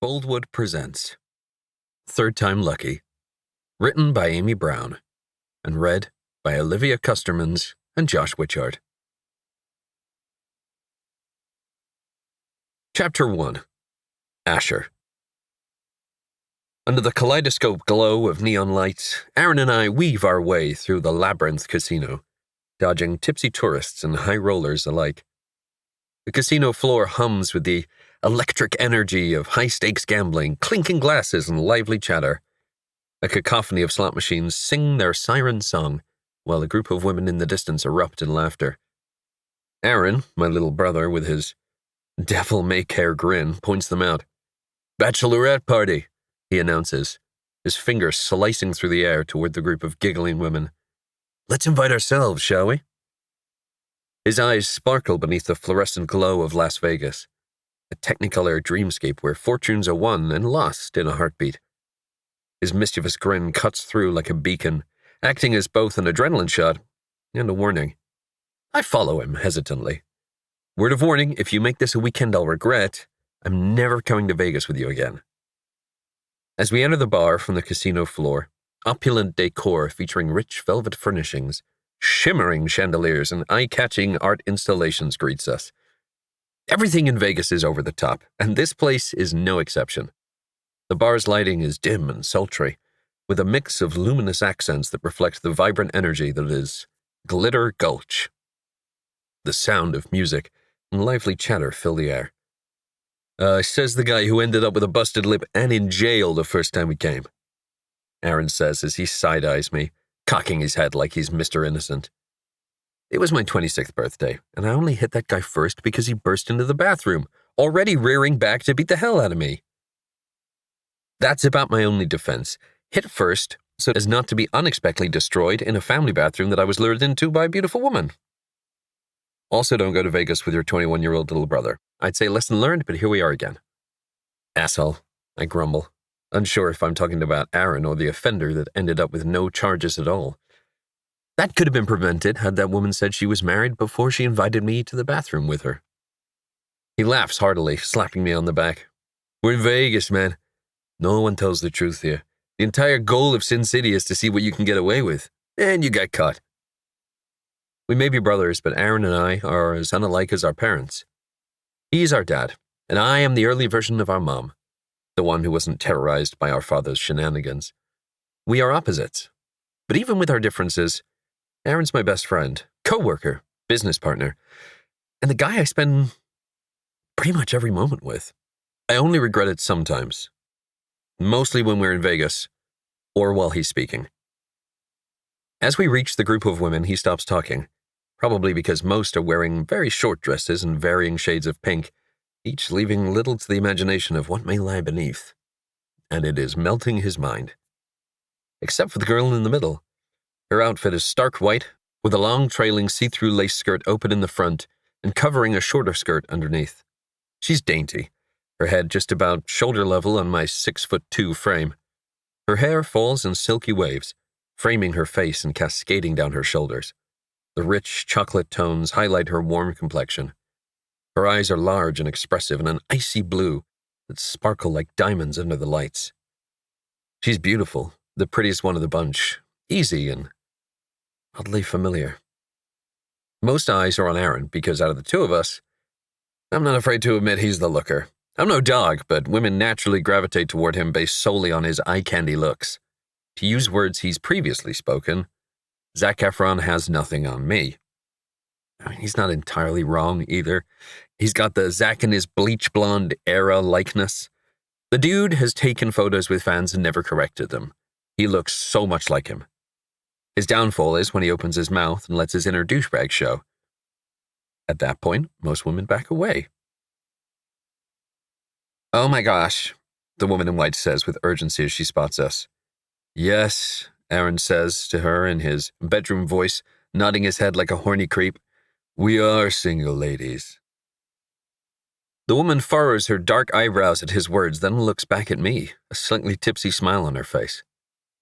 Boldwood presents Third Time Lucky, written by Aimee Brown, and read by Olivia Custermans and Josh Witchard. Chapter 1. Asher. Under the kaleidoscope glow of neon lights, Aaron and I weave our way through the labyrinth casino, dodging tipsy tourists and high rollers alike. The casino floor hums with the electric energy of high-stakes gambling, clinking glasses, and lively chatter. A cacophony of slot machines sing their siren song, while a group of women in the distance erupt in laughter. Aaron, my little brother, with his devil-may-care grin, points them out. "Bachelorette party," he announces, his finger slicing through the air toward the group of giggling women. "Let's invite ourselves, shall we?" His eyes sparkle beneath the fluorescent glow of Las Vegas, a technicolor dreamscape where fortunes are won and lost in a heartbeat. His mischievous grin cuts through like a beacon, acting as both an adrenaline shot and a warning. I follow him hesitantly. Word of warning, if you make this a weekend I'll regret, I'm never coming to Vegas with you again. As we enter the bar from the casino floor, opulent decor featuring rich velvet furnishings, shimmering chandeliers, and eye-catching art installations greets us. Everything in Vegas is over the top, and this place is no exception. The bar's lighting is dim and sultry, with a mix of luminous accents that reflect the vibrant energy that is Glitter Gulch. The sound of music and lively chatter fill the air. Says the guy who ended up with a busted lip and in jail the first time we came," Aaron says as he side-eyes me, cocking his head like he's Mr. Innocent. It was my 26th birthday, and I only hit that guy first because he burst into the bathroom, already rearing back to beat the hell out of me. That's about my only defense. Hit first, so as not to be unexpectedly destroyed in a family bathroom that I was lured into by a beautiful woman. Also, don't go to Vegas with your 21-year-old little brother. I'd say lesson learned, but here we are again. Asshole, I grumble, unsure if I'm talking about Aaron or the offender that ended up with no charges at all. That could have been prevented had that woman said she was married before she invited me to the bathroom with her. He laughs heartily, slapping me on the back. "We're in Vegas, man. No one tells the truth here. The entire goal of Sin City is to see what you can get away with. And you got caught." We may be brothers, but Aaron and I are as unalike as our parents. He's our dad, and I am the early version of our mom, the one who wasn't terrorized by our father's shenanigans. We are opposites, but even with our differences, Aaron's my best friend, co-worker, business partner, and the guy I spend pretty much every moment with. I only regret it sometimes, mostly when we're in Vegas, or while he's speaking. As we reach the group of women, he stops talking, probably because most are wearing very short dresses in varying shades of pink, each leaving little to the imagination of what may lie beneath. And it is melting his mind. Except for the girl in the middle. Her outfit is stark white, with a long trailing see-through lace skirt open in the front and covering a shorter skirt underneath. She's dainty, her head just about shoulder level on my 6'2" frame. Her hair falls in silky waves, framing her face and cascading down her shoulders. The rich chocolate tones highlight her warm complexion. Her eyes are large and expressive in an icy blue that sparkle like diamonds under the lights. She's beautiful, the prettiest one of the bunch, easy and oddly familiar. Most eyes are on Aaron because out of the two of us, I'm not afraid to admit he's the looker. I'm no dog, but women naturally gravitate toward him based solely on his eye-candy looks. To use words he's previously spoken, Zac Efron has nothing on me. I mean, he's not entirely wrong either. He's got the Zac in his bleach blonde era likeness. The dude has taken photos with fans and never corrected them. He looks so much like him. His downfall is when he opens his mouth and lets his inner douchebag show. At that point, most women back away. "Oh my gosh," the woman in white says with urgency as she spots us. "Yes," Aaron says to her in his bedroom voice, nodding his head like a horny creep. "We are single ladies." The woman furrows her dark eyebrows at his words, then looks back at me, a slightly tipsy smile on her face.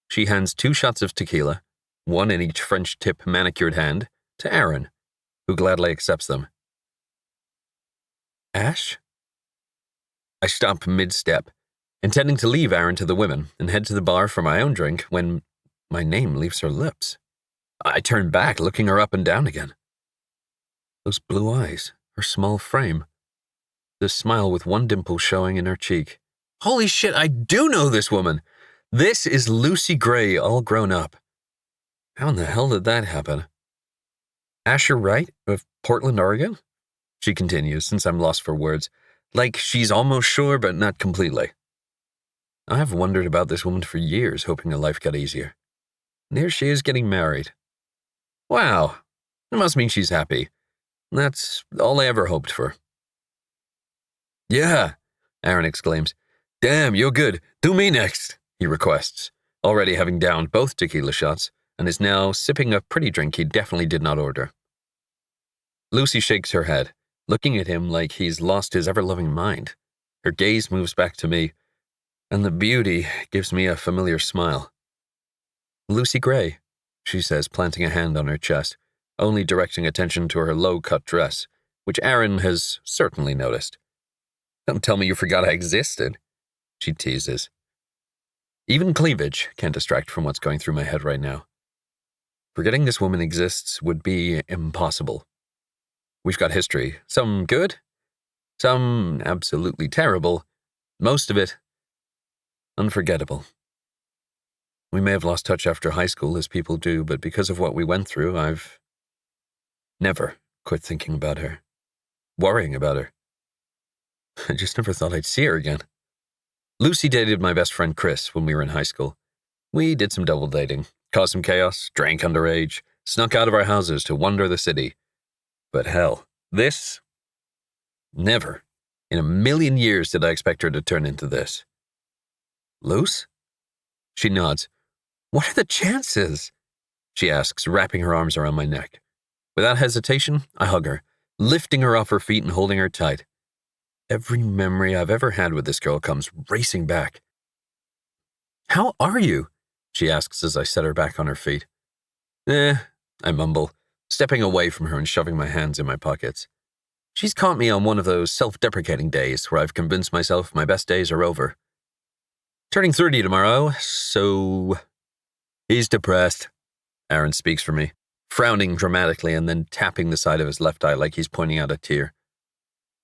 She hands 2 shots of tequila, one in each French tip manicured hand, to Aaron, who gladly accepts them. "Ash?" I stop mid-step, intending to leave Aaron to the women and head to the bar for my own drink when my name leaves her lips. I turn back, looking her up and down again. Those blue eyes, her small frame, the smile with one dimple showing in her cheek. Holy shit, I do know this woman! This is Lucy Gray, all grown up. How in the hell did that happen? Asher Wright of Portland, Oregon? She continues, since I'm lost for words, like she's almost sure, but not completely. I have wondered about this woman for years, hoping her life got easier. And here she is getting married. Wow, it must mean she's happy. That's all I ever hoped for. Yeah, Aaron exclaims. Damn, you're good. Do me next, he requests, already having downed both tequila shots, and is now sipping a pretty drink he definitely did not order. Lucy shakes her head, looking at him like he's lost his ever-loving mind. Her gaze moves back to me, and the beauty gives me a familiar smile. Lucy Gray, she says, planting a hand on her chest, only directing attention to her low-cut dress, which Aaron has certainly noticed. Don't tell me you forgot I existed, she teases. Even cleavage can't distract from what's going through my head right now. Forgetting this woman exists would be impossible. We've got history, some good, some absolutely terrible, most of it unforgettable. We may have lost touch after high school, as people do, but because of what we went through, I've never quit thinking about her, worrying about her. I just never thought I'd see her again. Lucy dated my best friend Kris when we were in high school. We did some double dating, caused some chaos, drank underage, snuck out of our houses to wander the city. But hell, this? Never. In a million years did I expect her to turn into this. Luce? She nods. What are the chances? She asks, wrapping her arms around my neck. Without hesitation, I hug her, lifting her off her feet and holding her tight. Every memory I've ever had with this girl comes racing back. How are you? She asks as I set her back on her feet. I mumble, stepping away from her and shoving my hands in my pockets. She's caught me on one of those self-deprecating days where I've convinced myself my best days are over. Turning 30 tomorrow, so... He's depressed, Aaron speaks for me, frowning dramatically and then tapping the side of his left eye like he's pointing out a tear.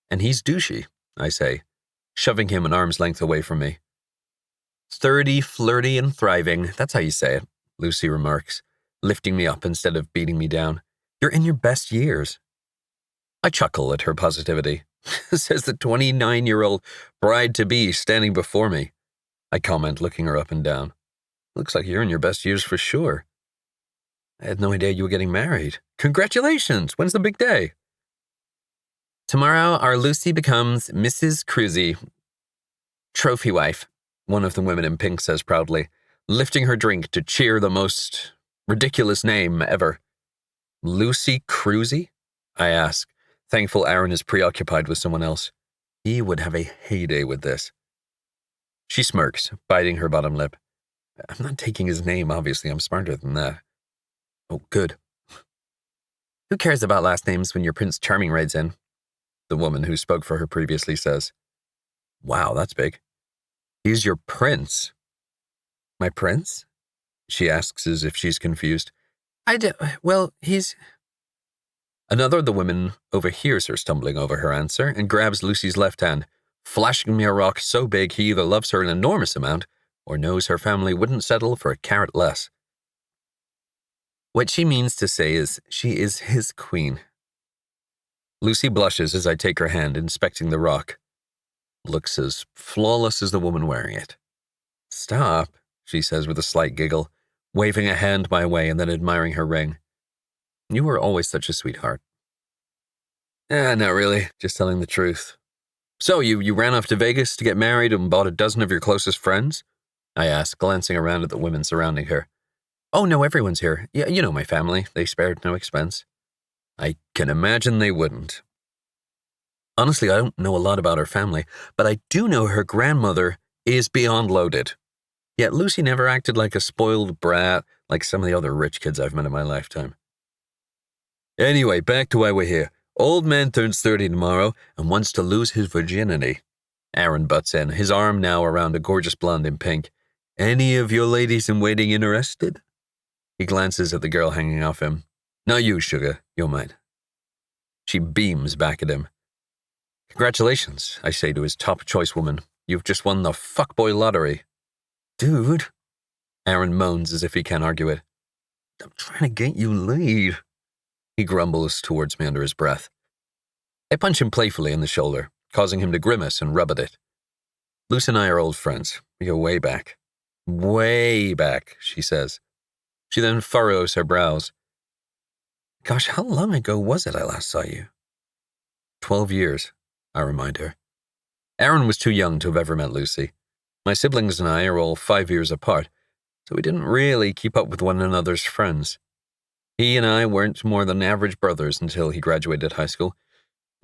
And he's douchey, I say, shoving him an arm's length away from me. 30, flirty, and thriving, that's how you say it, Lucy remarks, lifting me up instead of beating me down. You're in your best years. I chuckle at her positivity, says the 29-year-old bride-to-be standing before me. I comment, looking her up and down. Looks like you're in your best years for sure. I had no idea you were getting married. Congratulations! When's the big day? Tomorrow, our Lucy becomes Mrs. Cruzy. Trophy wife, one of the women in pink says proudly, lifting her drink to cheer the most ridiculous name ever. Lucy Cruzy? I ask, thankful Aaron is preoccupied with someone else. He would have a heyday with this. She smirks, biting her bottom lip. I'm not taking his name, obviously. I'm smarter than that. Oh, good. Who cares about last names when your Prince Charming rides in? The woman who spoke for her previously says. Wow, that's big. He's your prince. My prince? She asks as if she's confused. He's... Another of the women overhears her stumbling over her answer and grabs Lucy's left hand, flashing me a rock so big he either loves her an enormous amount or knows her family wouldn't settle for a carat less. What she means to say is she is his queen. Lucy blushes as I take her hand, inspecting the rock. Looks as flawless as the woman wearing it. Stop, she says with a slight giggle, waving a hand my way and then admiring her ring. You were always such a sweetheart. Not really, just telling the truth. So, you ran off to Vegas to get married and bought a dozen of your closest friends? I asked, glancing around at the women surrounding her. Oh, no, everyone's here. Yeah, you know my family. They spared no expense. I can imagine they wouldn't. Honestly, I don't know a lot about her family, but I do know her grandmother is beyond loaded. Yet Lucy never acted like a spoiled brat like some of the other rich kids I've met in my lifetime. Anyway, back to why we're here. Old man turns 30 tomorrow and wants to lose his virginity. Aaron butts in, his arm now around a gorgeous blonde in pink. Any of your ladies in waiting interested? He glances at the girl hanging off him. Not you, sugar. You're mine. She beams back at him. Congratulations, I say to his top choice woman. You've just won the fuckboy lottery. Dude. Aaron moans as if he can't argue it. I'm trying to get you laid. He grumbles towards me under his breath. I punch him playfully in the shoulder, causing him to grimace and rub at it. Luce and I are old friends. We go way back. Way back, she says. She then furrows her brows. Gosh, how long ago was it I last saw you? 12 years, I remind her. Aaron was too young to have ever met Lucy. My siblings and I are all 5 years apart, so we didn't really keep up with one another's friends. He and I weren't more than average brothers until he graduated high school,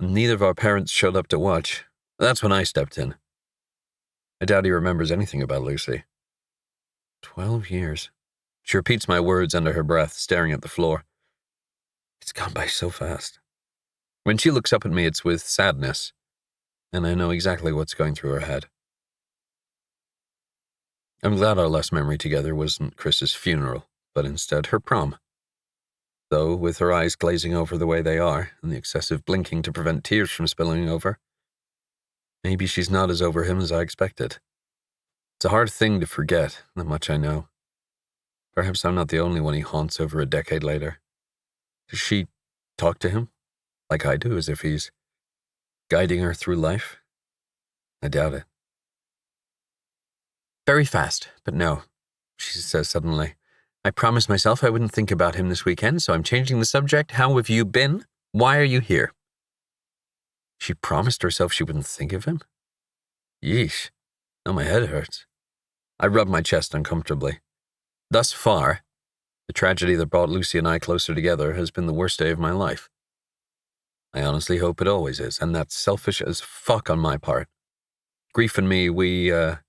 and neither of our parents showed up to watch. That's when I stepped in. I doubt he remembers anything about Lucy. 12 years. She repeats my words under her breath, staring at the floor. It's gone by so fast. When she looks up at me, it's with sadness, and I know exactly what's going through her head. I'm glad our last memory together wasn't Kris's funeral, but instead her prom. Though, with her eyes glazing over the way they are, and the excessive blinking to prevent tears from spilling over, maybe she's not as over him as I expected. It's a hard thing to forget, that much I know. Perhaps I'm not the only one he haunts over a decade later. Does she talk to him, like I do, as if he's guiding her through life? I doubt it. Very fast, but no, she says suddenly. I promised myself I wouldn't think about him this weekend, so I'm changing the subject. How have you been? Why are you here? She promised herself she wouldn't think of him? Yeesh. Now my head hurts. I rub my chest uncomfortably. Thus far, the tragedy that brought Lucy and I closer together has been the worst day of my life. I honestly hope it always is, and that's selfish as fuck on my part. Grief and me, we aren't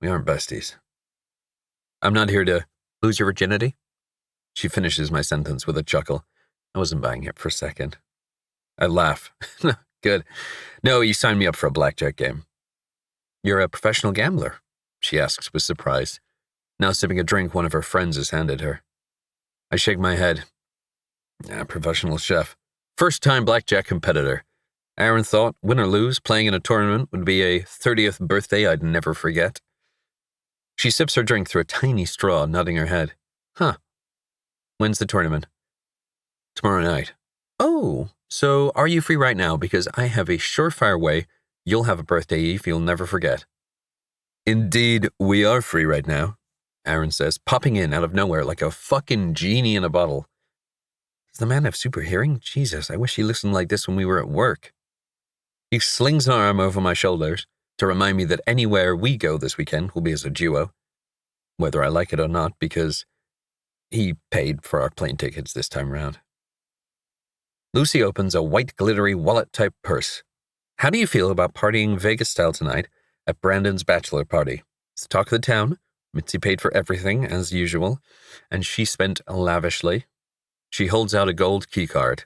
besties. I'm not here to lose your virginity. She finishes my sentence with a chuckle. I wasn't buying it for a second. I laugh. Good. No, you signed me up for a blackjack game. You're a professional gambler? She asks with surprise, now sipping a drink one of her friends has handed her. I shake my head. Professional chef. First-time blackjack competitor. Aaron thought, win or lose, playing in a tournament would be a 30th birthday I'd never forget. She sips her drink through a tiny straw, nodding her head. Huh. When's the tournament? Tomorrow night. Oh, so are you free right now? Because I have a surefire way you'll have a birthday eve you'll never forget. Indeed, we are free right now, Aaron says, popping in out of nowhere like a fucking genie in a bottle. Does the man have super hearing? Jesus, I wish he listened like this when we were at work. He slings an arm over my shoulders to remind me that anywhere we go this weekend will be as a duo, whether I like it or not, because he paid for our plane tickets this time round. Lucy opens a white glittery wallet-type purse. How do you feel about partying Vegas-style tonight at Brandon's bachelor party? It's the talk of the town. Mitzi paid for everything, as usual, and she spent lavishly. She holds out a gold keycard.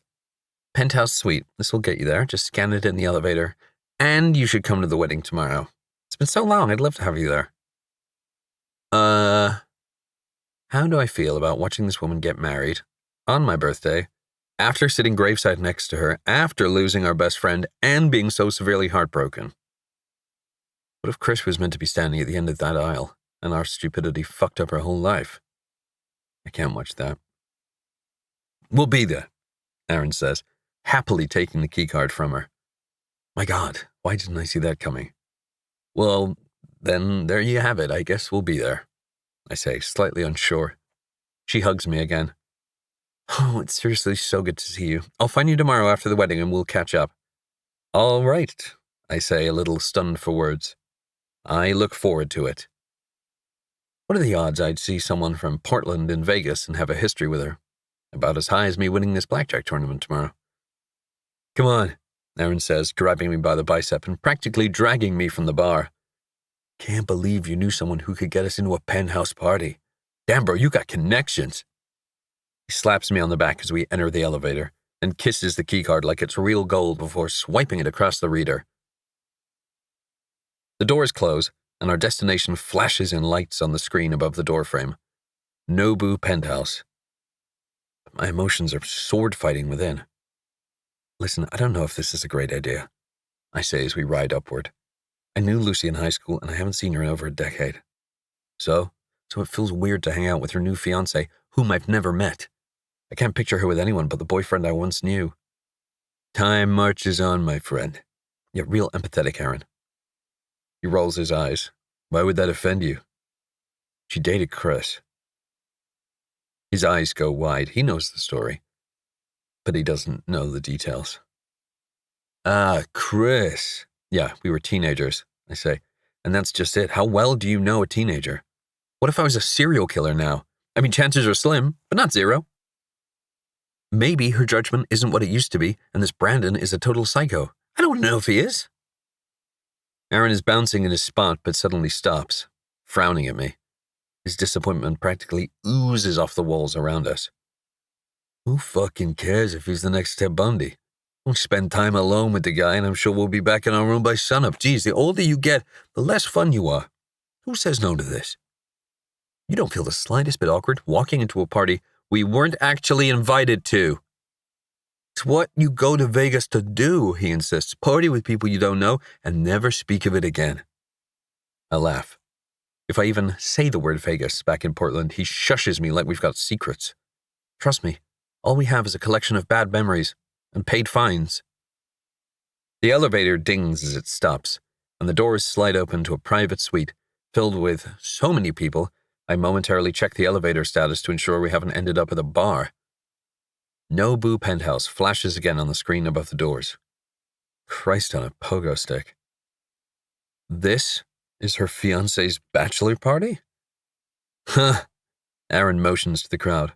Penthouse suite. This will get you there. Just scan it in the elevator. And you should come to the wedding tomorrow. It's been so long, I'd love to have you there. How do I feel about watching this woman get married on my birthday, after sitting graveside next to her, after losing our best friend, and being so severely heartbroken? What if Kris was meant to be standing at the end of that aisle, and our stupidity fucked up her whole life? I can't watch that. We'll be there, Aaron says, happily taking the keycard from her. My God, why didn't I see that coming? Well, then there you have it. I guess we'll be there, I say, slightly unsure. She hugs me again. Oh, it's seriously so good to see you. I'll find you tomorrow after the wedding and we'll catch up. All right, I say, a little stunned for words. I look forward to it. What are the odds I'd see someone from Portland in Vegas and have a history with her? About as high as me winning this blackjack tournament tomorrow. Come on, Aaron says, grabbing me by the bicep and practically dragging me from the bar. Can't believe you knew someone who could get us into a penthouse party. Damn, bro, you got connections. He slaps me on the back as we enter the elevator and kisses the keycard like it's real gold before swiping it across the reader. The doors close, and our destination flashes in lights on the screen above the doorframe. Nobu Penthouse. My emotions are sword fighting within. Listen, I don't know if this is a great idea, I say as we ride upward. I knew Lucy in high school, and I haven't seen her in over a decade. So it feels weird to hang out with her new fiancé, whom I've never met. I can't picture her with anyone but the boyfriend I once knew. Time marches on, my friend. Yet real empathetic, Aaron. He rolls his eyes. Why would that offend you? She dated Kris. His eyes go wide. He knows the story, but he doesn't know the details. Ah, Kris. Yeah, we were teenagers, I say. And that's just it. How well do you know a teenager? What if I was a serial killer now? I mean, chances are slim, but not zero. Maybe her judgment isn't what it used to be, and this Brandon is a total psycho. I don't know if he is. Aaron is bouncing in his spot, but suddenly stops, frowning at me. His disappointment practically oozes off the walls around us. Who fucking cares if he's the next Ted Bundy? We'll spend time alone with the guy, and I'm sure we'll be back in our room by sunup. Geez, the older you get, the less fun you are. Who says no to this? You don't feel the slightest bit awkward walking into a party we weren't actually invited to. It's what you go to Vegas to do, he insists. Party with people you don't know and never speak of it again. I laugh. If I even say the word Vegas back in Portland, he shushes me like we've got secrets. Trust me, all we have is a collection of bad memories and paid fines. The elevator dings as it stops, and the doors slide open to a private suite filled with so many people, I momentarily check the elevator status to ensure we haven't ended up at a bar. Nobu Penthouse flashes again on the screen above the doors. Christ on a pogo stick. This is her fiancé's bachelor party? Huh. Aaron motions to the crowd.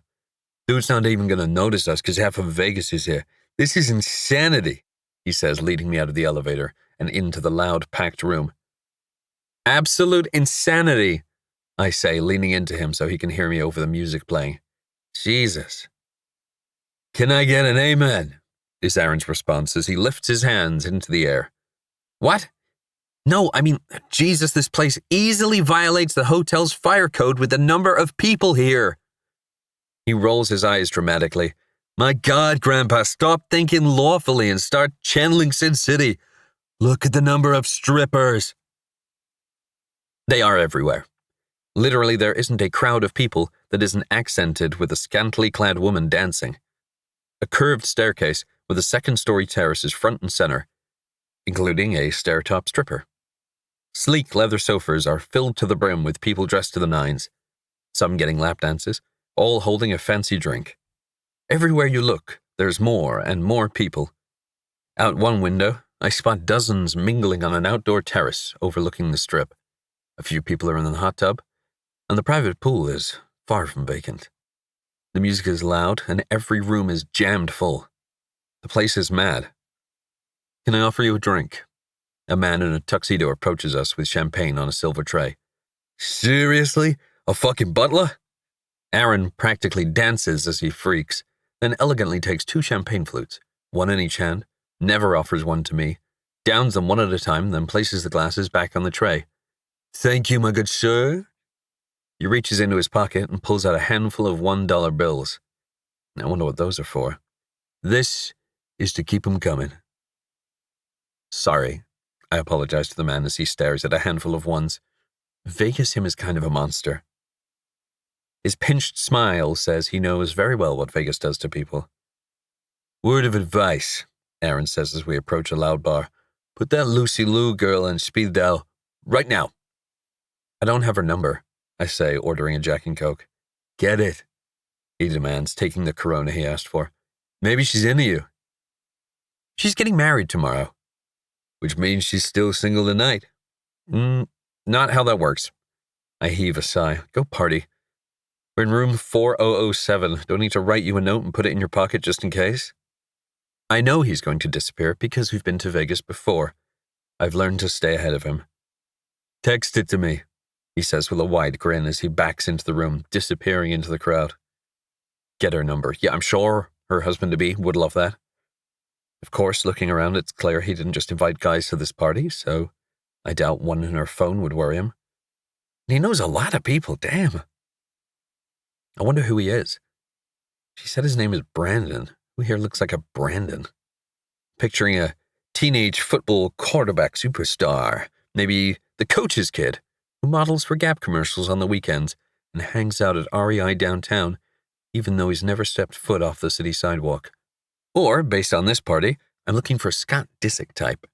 Dude's not even going to notice us because half of Vegas is here. This is insanity, he says, leading me out of the elevator and into the loud, packed room. Absolute insanity, I say, leaning into him so he can hear me over the music playing. Jesus. Can I get an amen? Is Aaron's response as he lifts his hands into the air. What? No, I mean, Jesus, this place easily violates the hotel's fire code with the number of people here. He rolls his eyes dramatically. My God, Grandpa, stop thinking lawfully and start channeling Sin City. Look at the number of strippers. They are everywhere. Literally, there isn't a crowd of people that isn't accented with a scantily clad woman dancing. A curved staircase with a second-story terrace is front and center, including a stair-top stripper. Sleek leather sofas are filled to the brim with people dressed to the nines, some getting lap dances, all holding a fancy drink. Everywhere you look, there's more and more people. Out one window, I spot dozens mingling on an outdoor terrace overlooking the strip. A few people are in the hot tub, and the private pool is far from vacant. The music is loud, and every room is jammed full. The place is mad. Can I offer you a drink? A man in a tuxedo approaches us with champagne on a silver tray. Seriously? A fucking butler? Aaron practically dances as he freaks, then elegantly takes 2 champagne flutes, one in each hand, never offers one to me, downs them one at a time, then places the glasses back on the tray. Thank you, my good sir. He reaches into his pocket and pulls out a handful of $1 bills. I wonder what those are for. This is to keep 'em coming. Sorry, I apologize to the man as he stares at a handful of ones. Vegas him is kind of a monster. His pinched smile says he knows very well what Vegas does to people. Word of advice, Aaron says as we approach a loud bar. Put that Lucy Lou girl on speed dial right now. I don't have her number, I say, ordering a Jack and Coke. Get it, he demands, taking the Corona he asked for. Maybe she's into you. She's getting married tomorrow. Which means she's still single tonight. Not how that works. I heave a sigh. Go party. We're in room 4007. Don't need to write you a note and put it in your pocket just in case. I know he's going to disappear because we've been to Vegas before. I've learned to stay ahead of him. Text it to me, he says with a wide grin as he backs into the room, disappearing into the crowd. Get her number. Yeah, I'm sure her husband-to-be would love that. Of course, looking around, it's clear he didn't just invite guys to this party, so I doubt one in her phone would worry him. And he knows a lot of people, damn. I wonder who he is. She said his name is Brandon. Who here looks like a Brandon? Picturing a teenage football quarterback superstar. Maybe the coach's kid, who models for Gap commercials on the weekends and hangs out at REI downtown, even though he's never stepped foot off the city sidewalk. Or, based on this party, I'm looking for Scott Disick type,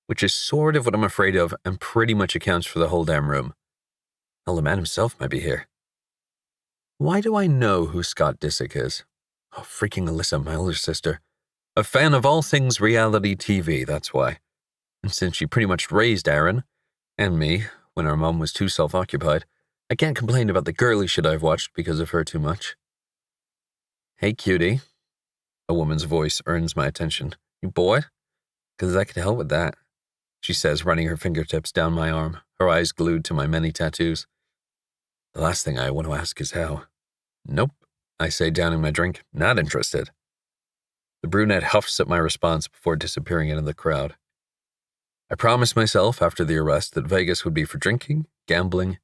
which is sort of what I'm afraid of and pretty much accounts for the whole damn room. Hell, the man himself might be here. Why do I know who Scott Disick is? Oh, freaking Alyssa, my older sister. A fan of all things reality TV, that's why. And since she pretty much raised Aaron, and me, when our mom was too self-occupied, I can't complain about the girly shit I've watched because of her too much. Hey, cutie. A woman's voice earns my attention. You bored? 'Cause I could help with that, she says, running her fingertips down my arm, her eyes glued to my many tattoos. The last thing I want to ask is how. Nope, I say, downing my drink. Not interested. The brunette huffs at my response before disappearing into the crowd. I promised myself after the arrest that Vegas would be for drinking, gambling,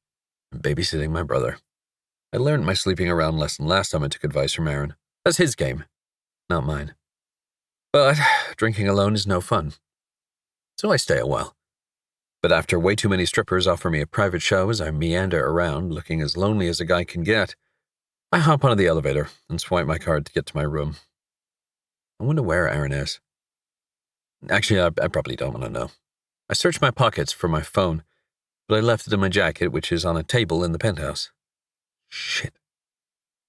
and babysitting my brother. I learned my sleeping around lesson last time I took advice from Aaron. That's his game, not mine. But drinking alone is no fun. So I stay a while. But after way too many strippers offer me a private show as I meander around looking as lonely as a guy can get, I hop onto the elevator and swipe my card to get to my room. I wonder where Aaron is. Actually, I probably don't want to know. I searched my pockets for my phone, but I left it in my jacket, which is on a table in the penthouse. Shit.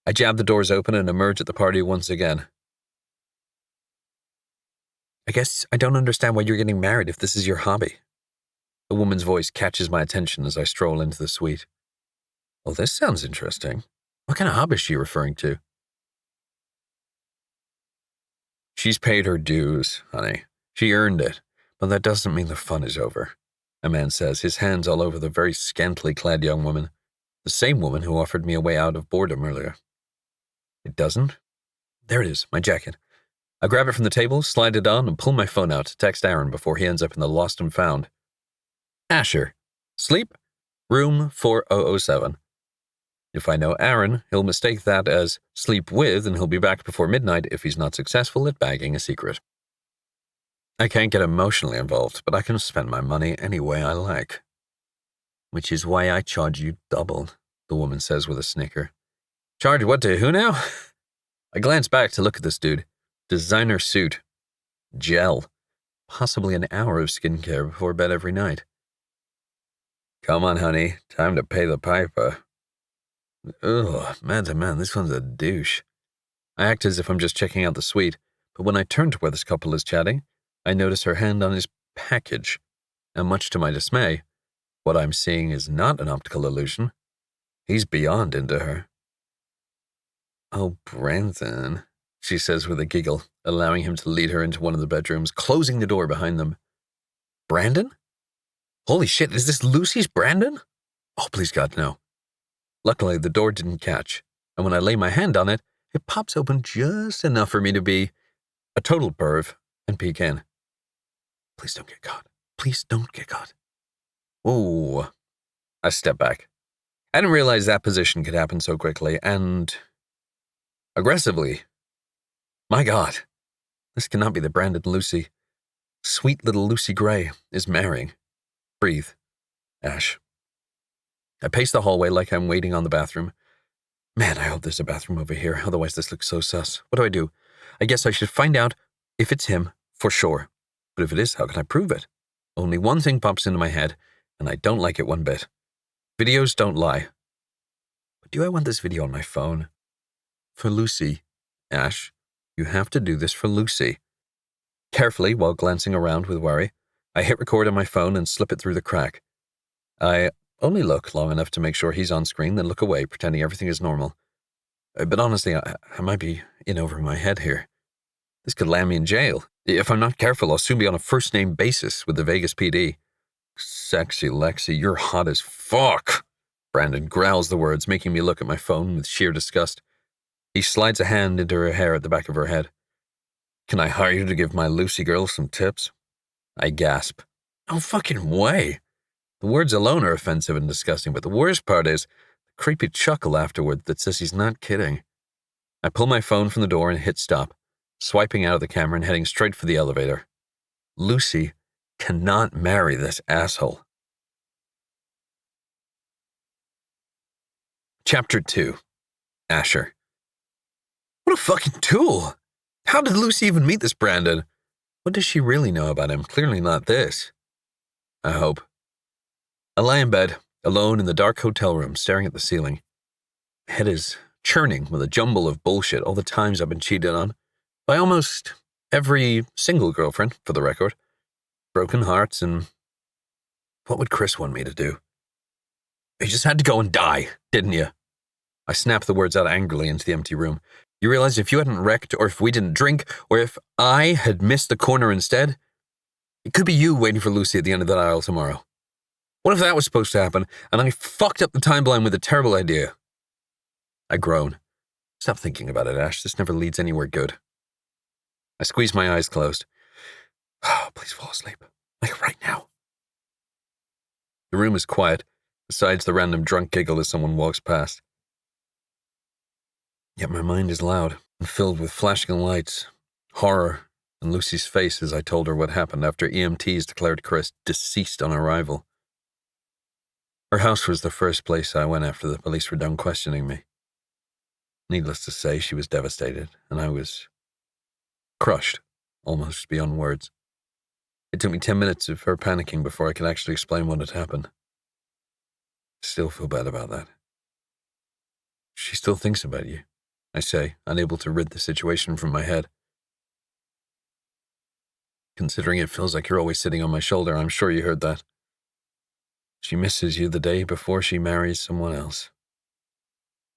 I jab the doors open and emerge at the party once again. I guess I don't understand why you're getting married if this is your hobby. A woman's voice catches my attention as I stroll into the suite. Well, this sounds interesting. What kind of hobby is she referring to? She's paid her dues, honey. She earned it, but that doesn't mean the fun is over, a man says, his hands all over the very scantily clad young woman, the same woman who offered me a way out of boredom earlier. It doesn't? There it is, my jacket. I grab it from the table, slide it on, and pull my phone out to text Aaron before he ends up in the lost and found. Asher. Sleep? Room 4007. If I know Aaron, he'll mistake that as sleep with, and he'll be back before midnight if he's not successful at bagging a secret. I can't get emotionally involved, but I can spend my money any way I like. Which is why I charge you double, the woman says with a snicker. Charge what to who now? I glance back to look at this dude. Designer suit. Gel. Possibly an hour of skincare before bed every night. Come on, honey. Time to pay the piper. Ugh, man to man, this one's a douche. I act as if I'm just checking out the suite, but when I turn to where this couple is chatting, I notice her hand on his package, and much to my dismay, what I'm seeing is not an optical illusion. He's beyond into her. Oh, Brandon, she says with a giggle, allowing him to lead her into one of the bedrooms, closing the door behind them. Brandon? Holy shit, is this Lucy's Brandon? Oh, please God, no. Luckily, the door didn't catch, and when I lay my hand on it, it pops open just enough for me to be a total perv and peek in. Please don't get caught. Please don't get caught. Oh, I step back. I didn't realize that position could happen so quickly, and aggressively. My God, this cannot be the Brandon Lucy. Sweet little Lucy Gray is marrying. Breathe. Ash. I pace the hallway like I'm waiting on the bathroom. Man, I hope there's a bathroom over here, otherwise this looks so sus. What do? I guess I should find out if it's him, for sure. But if it is, how can I prove it? Only one thing pops into my head, and I don't like it one bit. Videos don't lie. But do I want this video on my phone? For Lucy. Ash, you have to do this for Lucy. Carefully, while glancing around with worry, I hit record on my phone and slip it through the crack. I only look long enough to make sure he's on screen, then look away, pretending everything is normal. But honestly, I might be in over my head here. This could land me in jail. If I'm not careful, I'll soon be on a first-name basis with the Vegas PD. Sexy Lexi, you're hot as fuck. Brandon growls the words, making me look at my phone with sheer disgust. He slides a hand into her hair at the back of her head. Can I hire you to give my Lucy girl some tips? I gasp. No fucking way. The words alone are offensive and disgusting, but the worst part is the creepy chuckle afterward that says he's not kidding. I pull my phone from the door and hit stop, swiping out of the camera and heading straight for the elevator. Lucy cannot marry this asshole. Chapter 2. Asher. What a fucking tool! How did Lucy even meet this Brandon? What does she really know about him? Clearly not this. I hope. I lie in bed, alone in the dark hotel room, staring at the ceiling. My head is churning with a jumble of bullshit, all the times I've been cheated on. By almost every single girlfriend, for the record. Broken hearts, and what would Kris want me to do? You just had to go and die, didn't you? I snapped the words out angrily into the empty room. You realize if you hadn't wrecked, or if we didn't drink, or if I had missed the corner instead, it could be you waiting for Lucy at the end of that aisle tomorrow. What if that was supposed to happen, and I fucked up the timeline with a terrible idea? I groan. Stop thinking about it, Ash. This never leads anywhere good. I squeeze my eyes closed. Oh, please fall asleep. Like right now. The room is quiet, besides the random drunk giggle as someone walks past. Yet my mind is loud and filled with flashing lights, horror, and Lucy's face as I told her what happened after EMTs declared Kris deceased on arrival. Her house was the first place I went after the police were done questioning me. Needless to say, she was devastated, and I was crushed, almost beyond words. It took me 10 minutes of her panicking before I could actually explain what had happened. I still feel bad about that. She still thinks about you, I say, unable to rid the situation from my head. Considering it feels like you're always sitting on my shoulder, I'm sure you heard that. She misses you the day before she marries someone else.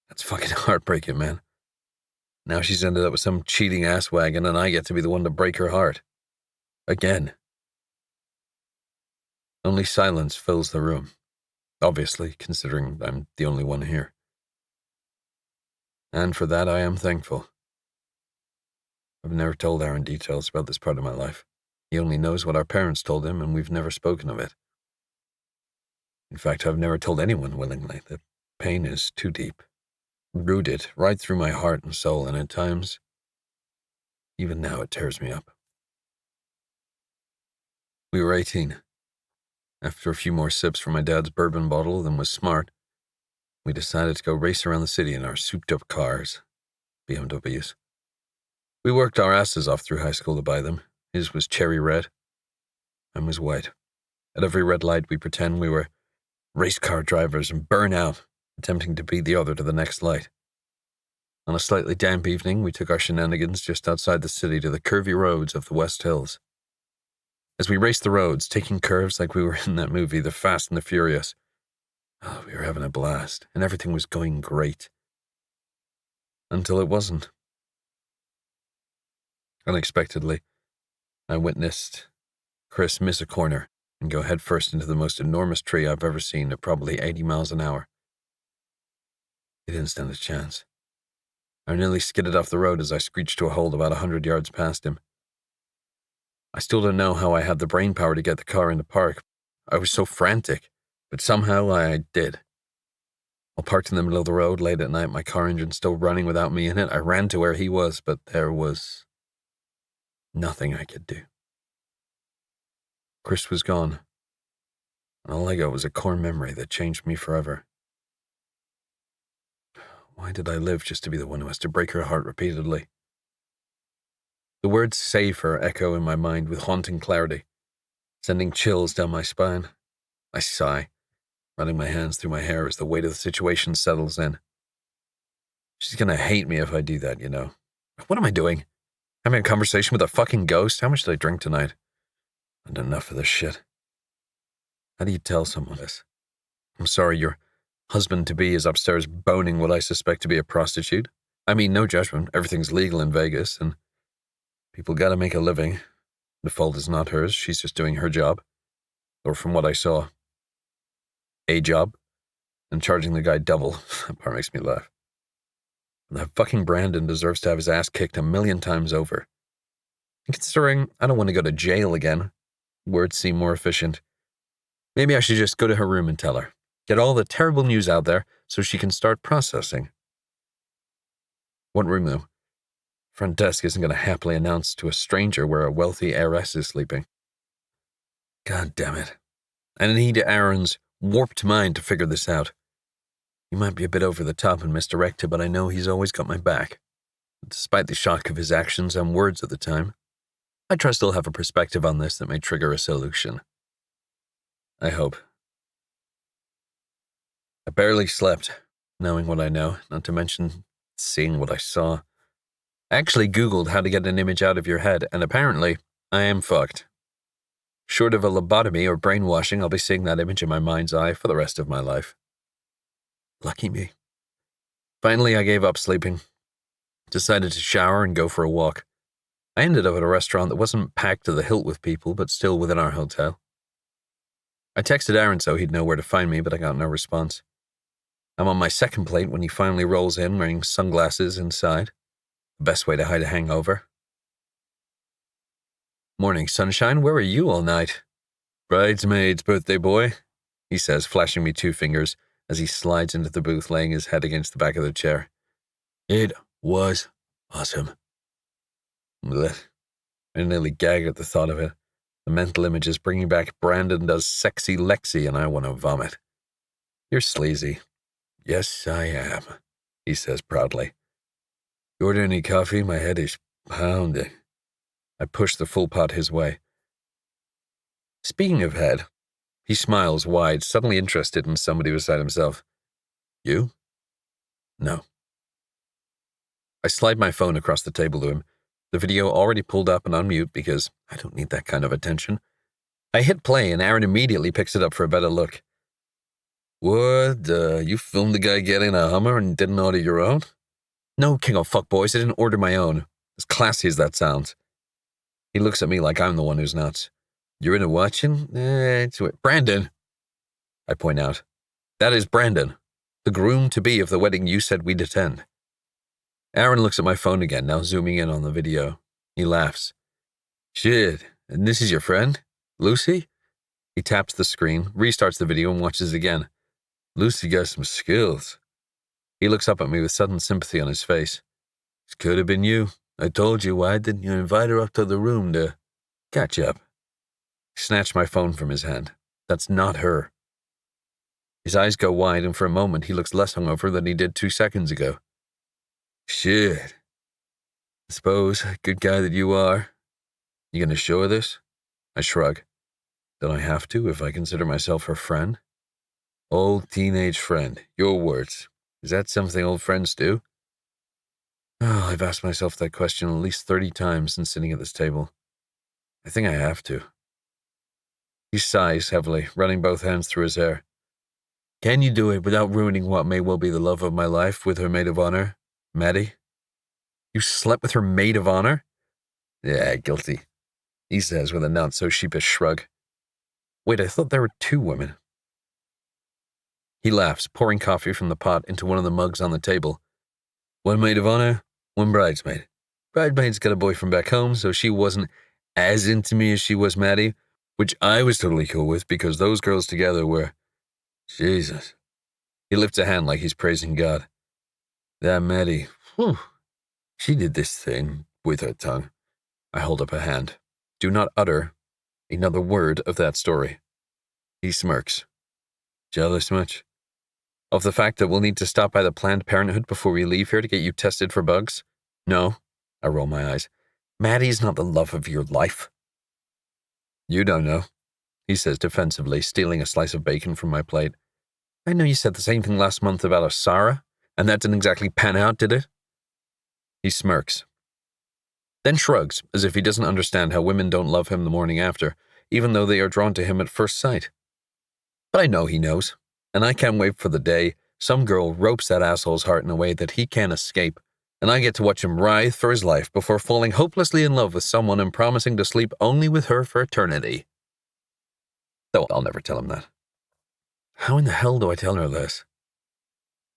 That's fucking heartbreaking, man. Now she's ended up with some cheating asswagon and I get to be the one to break her heart. Again. Only silence fills the room, obviously, considering I'm the only one here. And for that I am thankful. I've never told Aaron details about this part of my life. He only knows what our parents told him, and we've never spoken of it. In fact, I've never told anyone willingly. The pain is too deep, rooted right through my heart and soul, and at times, even now, it tears me up. We were 18. After a few more sips from my dad's bourbon bottle than was smart, we decided to go race around the city in our souped-up cars, BMWs. We worked our asses off through high school to buy them. His was cherry red. Mine was white. At every red light, we pretend we were race car drivers and burn out, attempting to beat the other to the next light. On a slightly damp evening, we took our shenanigans just outside the city to the curvy roads of the West Hills. As we raced the roads, taking curves like we were in that movie, The Fast and the Furious, we were having a blast, and everything was going great. Until it wasn't. Unexpectedly, I witnessed Kris miss a corner and go headfirst into the most enormous tree I've ever seen at probably 80 miles an hour. He didn't stand a chance. I nearly skidded off the road as I screeched to a halt about 100 yards past him. I still don't know how I had the brain power to get the car into park. I was so frantic, but somehow I did. While parked in the middle of the road late at night, my car engine still running without me in it, I ran to where he was, but there was nothing I could do. Kris was gone, and all I got was a core memory that changed me forever. Why did I live just to be the one who has to break her heart repeatedly? The words "save her" echo in my mind with haunting clarity, sending chills down my spine. I sigh, running my hands through my hair as the weight of the situation settles in. She's gonna hate me if I do that, you know. What am I doing? Having a conversation with a fucking ghost? How much did I drink tonight? I've had enough of this shit. How do you tell someone this? I'm sorry, your husband-to-be is upstairs boning what I suspect to be a prostitute. I mean, no judgment. Everything's legal in Vegas, and people gotta make a living. The fault is not hers. She's just doing her job. Or from what I saw, a job. And charging the guy double. That part makes me laugh. And that fucking Brandon deserves to have his ass kicked 1,000,000 times over. And considering I don't want to go to jail again, words seem more efficient. Maybe I should just go to her room and tell her. Get all the terrible news out there so she can start processing. What room, though? Front desk isn't going to happily announce to a stranger where a wealthy heiress is sleeping. God damn it. I need Aaron's warped mind to figure this out. He might be a bit over the top and misdirected, but I know he's always got my back. Despite the shock of his actions and words at the time, I trust he'll have a perspective on this that may trigger a solution. I hope. I barely slept, knowing what I know, not to mention seeing what I saw. I actually Googled how to get an image out of your head, and apparently, I am fucked. Short of a lobotomy or brainwashing, I'll be seeing that image in my mind's eye for the rest of my life. Lucky me. Finally, I gave up sleeping. Decided to shower and go for a walk. I ended up at a restaurant that wasn't packed to the hilt with people, but still within our hotel. I texted Aaron so he'd know where to find me, but I got no response. I'm on my second plate when he finally rolls in wearing sunglasses inside. The best way to hide a hangover. Morning, sunshine. Where were you all night? Bridesmaid's birthday boy, he says, flashing me 2 fingers as he slides into the booth, laying his head against the back of the chair. It was awesome. Blech. I nearly gag at the thought of it. The mental image is bringing back Brandon does sexy Lexi and I want to vomit. You're sleazy. Yes, I am, he says proudly. You order any coffee? My head is pounding. I push the full pot his way. Speaking of head, he smiles wide, suddenly interested in somebody beside himself. You? No. I slide my phone across the table to him, the video already pulled up and on mute because I don't need that kind of attention. I hit play and Aaron immediately picks it up for a better look. What? You filmed the guy getting a Hummer and didn't order your own? No, king of fuckboys, I didn't order my own. As classy as that sounds. He looks at me like I'm the one who's nuts. You're in it watching? It's Brandon, I point out. That is Brandon, the groom-to-be of the wedding you said we'd attend. Aaron looks at my phone again, now zooming in on the video. He laughs. Shit, and this is your friend? Lucy? He taps the screen, restarts the video, and watches again. Lucy got some skills. He looks up at me with sudden sympathy on his face. It could have been you. I told you, why didn't you invite her up to the room to catch up? He snatched my phone from his hand. That's not her. His eyes go wide, and for a moment he looks less hungover than he did 2 seconds ago. Shit. I suppose, good guy that you are. You gonna show her this? I shrug. Don't I have to if I consider myself her friend? Old teenage friend, your words. Is that something old friends do? Oh, I've asked myself that question at least 30 times since sitting at this table. I think I have to. He sighs heavily, running both hands through his hair. Can you do it without ruining what may well be the love of my life with her maid of honor, Maddie? You slept with her maid of honor? Yeah, guilty, he says with a not-so-sheepish shrug. Wait, I thought there were 2 women. He laughs, pouring coffee from the pot into one of the mugs on the table. One maid of honor, one bridesmaid. Bridesmaid's got a boyfriend back home, so she wasn't as into me as she was Maddie, which I was totally cool with because those girls together were... Jesus. He lifts a hand like he's praising God. That Maddie, whew, she did this thing with her tongue. I hold up a hand. Do not utter another word of that story. He smirks. Jealous much? Of the fact that we'll need to stop by the Planned Parenthood before we leave here to get you tested for bugs? No. I roll my eyes. Maddie's not the love of your life. You don't know, he says defensively, stealing a slice of bacon from my plate. I know you said the same thing last month about Osara, and that didn't exactly pan out, did it? He smirks. Then shrugs, as if he doesn't understand how women don't love him the morning after, even though they are drawn to him at first sight. But I know he knows, and I can't wait for the day some girl ropes that asshole's heart in a way that he can't escape, and I get to watch him writhe for his life before falling hopelessly in love with someone and promising to sleep only with her for eternity. Though I'll never tell him that. How in the hell do I tell her this?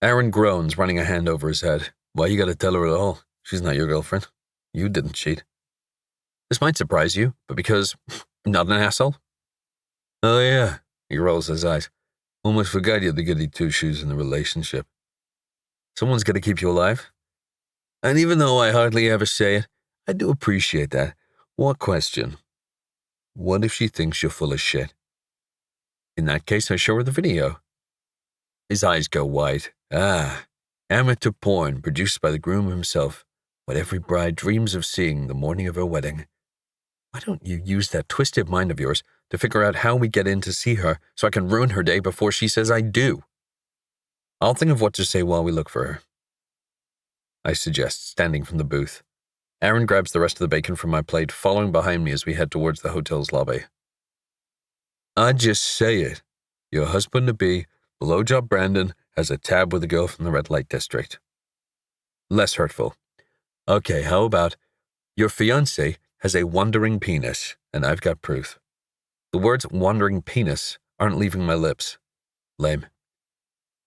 Aaron groans, running a hand over his head. Why you gotta tell her at all? She's not your girlfriend. You didn't cheat. This might surprise you, but because I'm not an asshole. Oh yeah, He rolls his eyes. Almost forgot you're the goody two-shoes in the relationship. Someone's got to keep you alive. And even though I hardly ever say it, I do appreciate that. What question? What if she thinks you're full of shit? In that case, I show her the video. His eyes go wide. Amateur porn produced by the groom himself. What every bride dreams of seeing the morning of her wedding. Why don't you use that twisted mind of yours to figure out how we get in to see her so I can ruin her day before she says I do? I'll think of what to say while we look for her, I suggest, standing from the booth. Aaron grabs the rest of the bacon from my plate, following behind me as we head towards the hotel's lobby. I'd just say it. Your husband-to-be, blowjob Brandon, has a tab with a girl from the red light district. Less hurtful. Okay, how about, your fiancé has a wandering penis, and I've got proof. The words wandering penis aren't leaving my lips. Lame.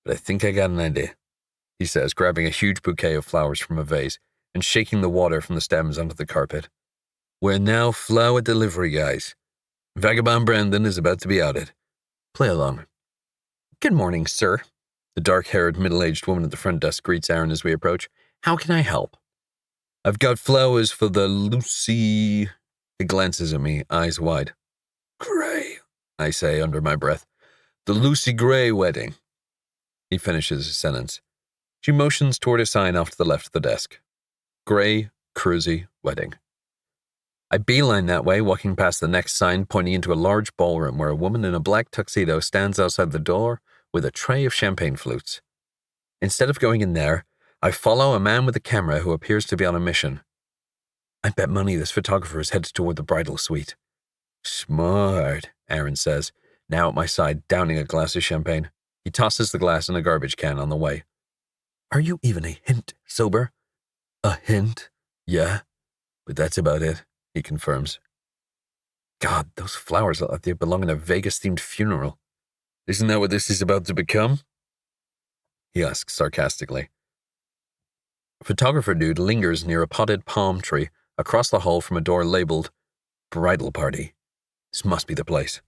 But I think I got an idea, he says, grabbing a huge bouquet of flowers from a vase and shaking the water from the stems onto the carpet. We're now flower delivery guys. Vagabond Brandon is about to be outed. Play along. Good morning, sir. The dark-haired, middle-aged woman at the front desk greets Aaron as we approach. How can I help? I've got flowers for the Lucy... He glances at me, eyes wide. Gray, I say under my breath. The Lucy Gray wedding. He finishes his sentence. She motions toward a sign off to the left of the desk. Gray, Cruzy, wedding. I beeline that way, walking past the next sign pointing into a large ballroom where a woman in a black tuxedo stands outside the door with a tray of champagne flutes. Instead of going in there, I follow a man with a camera who appears to be on a mission. I bet money this photographer is headed toward the bridal suite. Smart, Aaron says, now at my side, downing a glass of champagne. He tosses the glass in a garbage can on the way. Are you even a hint sober? A hint? Yeah, but that's about it, he confirms. God, those flowers look like they belong in a Vegas-themed funeral. Isn't that what this is about to become? He asks sarcastically. Photographer dude lingers near a potted palm tree across the hall from a door labeled Bridal Party. This must be the place.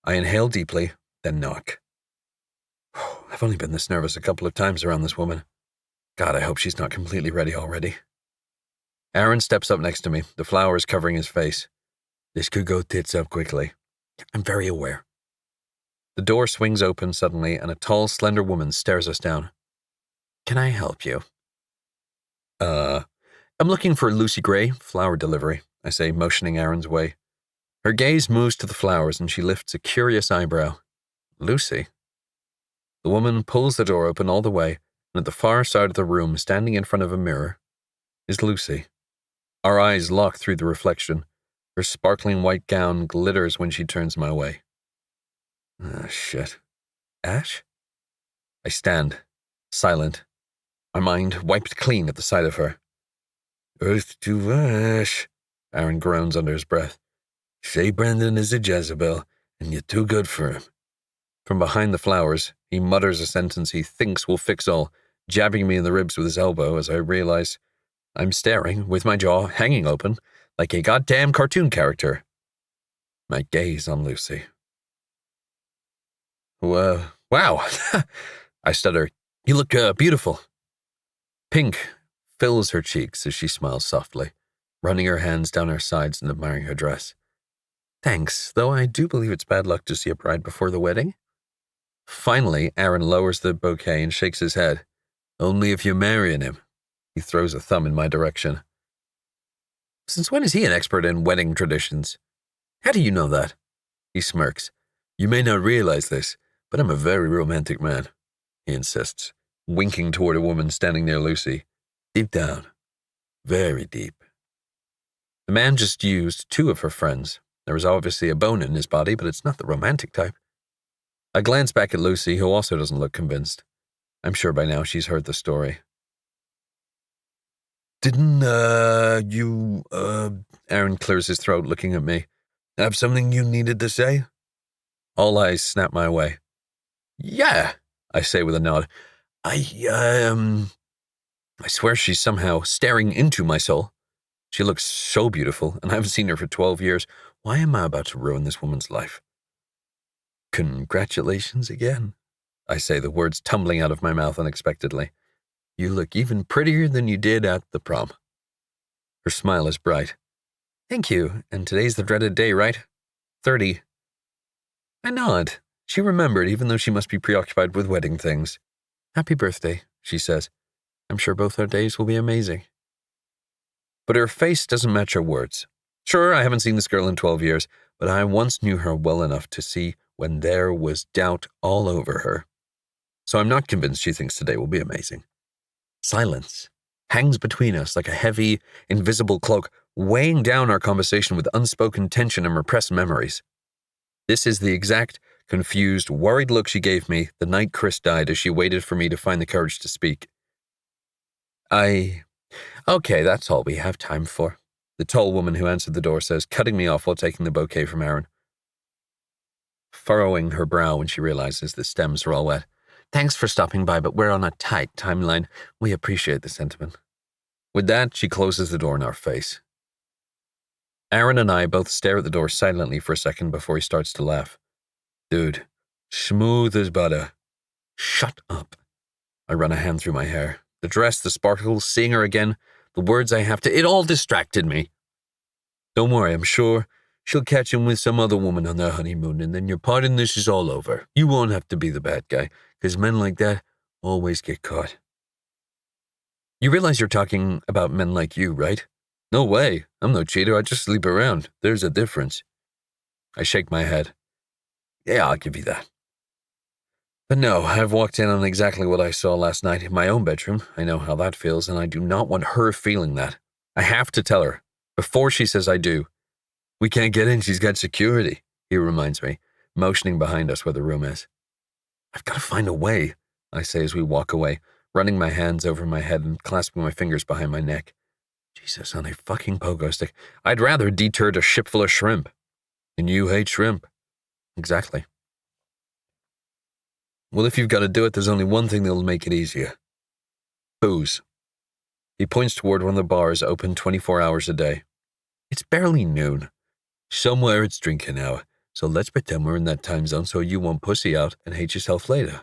I inhale deeply, then knock. I've only been this nervous a couple of times around this woman. God, I hope she's not completely ready already. Aaron steps up next to me, the flowers covering his face. This could go tits up quickly. I'm very aware. The door swings open suddenly, and a tall, slender woman stares us down. Can I help you? I'm looking for Lucy Gray, flower delivery, I say, motioning Aaron's way. Her gaze moves to the flowers, and she lifts a curious eyebrow. Lucy? The woman pulls the door open all the way, and at the far side of the room, standing in front of a mirror, is Lucy. Our eyes lock through the reflection. Her sparkling white gown glitters when she turns my way. Ah, shit. Ash? I stand, silent, my mind wiped clean at the sight of her. Earth to ash, Aaron groans under his breath. Say Brandon is a Jezebel, and you're too good for him. From behind the flowers, he mutters a sentence he thinks will fix all, jabbing me in the ribs with his elbow as I realize I'm staring, with my jaw hanging open, like a goddamn cartoon character. My gaze on Lucy. Wow. I stutter. You look beautiful. Pink fills her cheeks as she smiles softly, running her hands down her sides and admiring her dress. Thanks, though I do believe it's bad luck to see a bride before the wedding. Finally, Aaron lowers the bouquet and shakes his head. Only if you're marrying him. He throws a thumb in my direction. Since when is he an expert in wedding traditions? How do you know that? He smirks. You may not realize this, but I'm a very romantic man, he insists, winking toward a woman standing near Lucy. Deep down. Very deep. The man just used two of her friends. There was obviously a bone in his body, but it's not the romantic type. I glance back at Lucy, who also doesn't look convinced. I'm sure by now she's heard the story. Didn't, Aaron clears his throat, looking at me. Have something you needed to say? All eyes snap my way. Yeah, I say with a nod. I swear she's somehow staring into my soul. She looks so beautiful, and I haven't seen her for 12 years. Why am I about to ruin this woman's life? Congratulations again, I say, the words tumbling out of my mouth unexpectedly. You look even prettier than you did at the prom. Her smile is bright. Thank you, and today's the dreaded day, right? 30. I nod. She remembered, even though she must be preoccupied with wedding things. Happy birthday, she says. I'm sure both our days will be amazing. But her face doesn't match her words. Sure, I haven't seen this girl in 12 years, but I once knew her well enough to see when there was doubt all over her. So I'm not convinced she thinks today will be amazing. Silence hangs between us like a heavy, invisible cloak, weighing down our conversation with unspoken tension and repressed memories. This is the exact, confused, worried look she gave me the night Kris died as she waited for me to find the courage to speak. Okay, that's all we have time for, the tall woman who answered the door says, cutting me off while taking the bouquet from Aaron. Furrowing her brow when she realizes the stems are all wet. Thanks for stopping by, but we're on a tight timeline. We appreciate the sentiment. With that, she closes the door in our face. Aaron and I both stare at the door silently for a second before he starts to laugh. Dude, smooth as butter. Shut up. I run a hand through my hair. The dress, the sparkles, seeing her again, the words I have to, it all distracted me. Don't worry, I'm sure she'll catch him with some other woman on their honeymoon, and then your part in this is all over. You won't have to be the bad guy, because men like that always get caught. You realize you're talking about men like you, right? No way. I'm no cheater. I just sleep around. There's a difference. I shake my head. Yeah, I'll give you that. But no, I've walked in on exactly what I saw last night in my own bedroom. I know how that feels, and I do not want her feeling that. I have to tell her, before she says I do. We can't get in, she's got security, he reminds me, motioning behind us where the room is. I've got to find a way, I say as we walk away, running my hands over my head and clasping my fingers behind my neck. Jesus, on a fucking pogo stick. I'd rather deter a ship full of shrimp. And you hate shrimp. Exactly. Well, if you've got to do it, there's only one thing that'll make it easier. Booze. He points toward one of the bars open 24 hours a day. It's barely noon. Somewhere it's drinking hour, so let's pretend we're in that time zone so you won't pussy out and hate yourself later.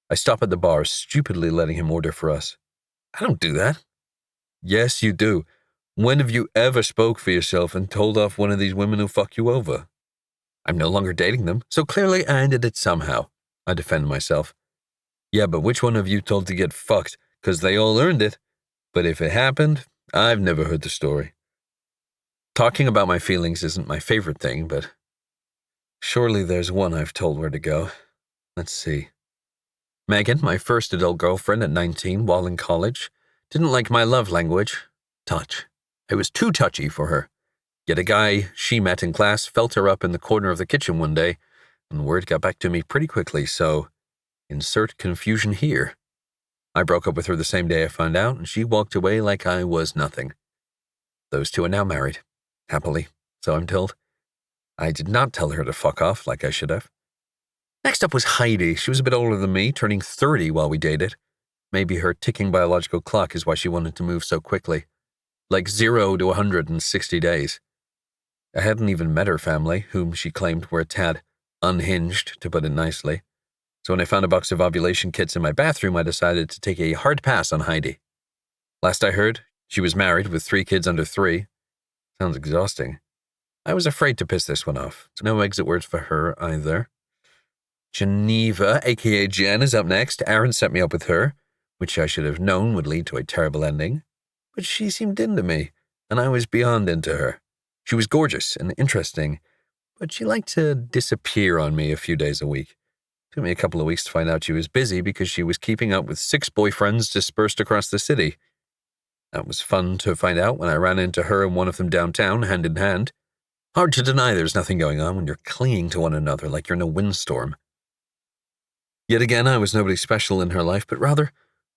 I stop at the bar, stupidly letting him order for us. I don't do that. Yes, you do. When have you ever spoke for yourself and told off one of these women who fuck you over? I'm no longer dating them, so clearly I ended it somehow. I defend myself. Yeah, but which one of you told to get fucked? 'Cause they all earned it. But if it happened, I've never heard the story. Talking about my feelings isn't my favorite thing, but surely there's one I've told where to go. Let's see. Megan, my first adult girlfriend at 19 while in college, didn't like my love language, touch. I was too touchy for her. Yet a guy she met in class felt her up in the corner of the kitchen one day, and word got back to me pretty quickly, so insert confusion here. I broke up with her the same day I found out, and she walked away like I was nothing. Those two are now married. Happily, so I'm told. I did not tell her to fuck off like I should have. Next up was Heidi. She was a bit older than me, turning 30 while we dated. Maybe her ticking biological clock is why she wanted to move so quickly. Like 0 to 100 in 60 days. I hadn't even met her family, whom she claimed were a tad unhinged, to put it nicely. So when I found a box of ovulation kits in my bathroom, I decided to take a hard pass on Heidi. Last I heard, she was married with 3 kids under 3. Sounds exhausting. I was afraid to piss this one off, so no exit words for her either. Geneva, aka Jen, is up next. Aaron set me up with her, which I should have known would lead to a terrible ending. But she seemed into me, and I was beyond into her. She was gorgeous and interesting, but she liked to disappear on me a few days a week. Took me a couple of weeks to find out she was busy because she was keeping up with 6 boyfriends dispersed across the city. That was fun to find out when I ran into her and one of them downtown, hand in hand. Hard to deny there's nothing going on when you're clinging to one another like you're in a windstorm. Yet again, I was nobody special in her life, but rather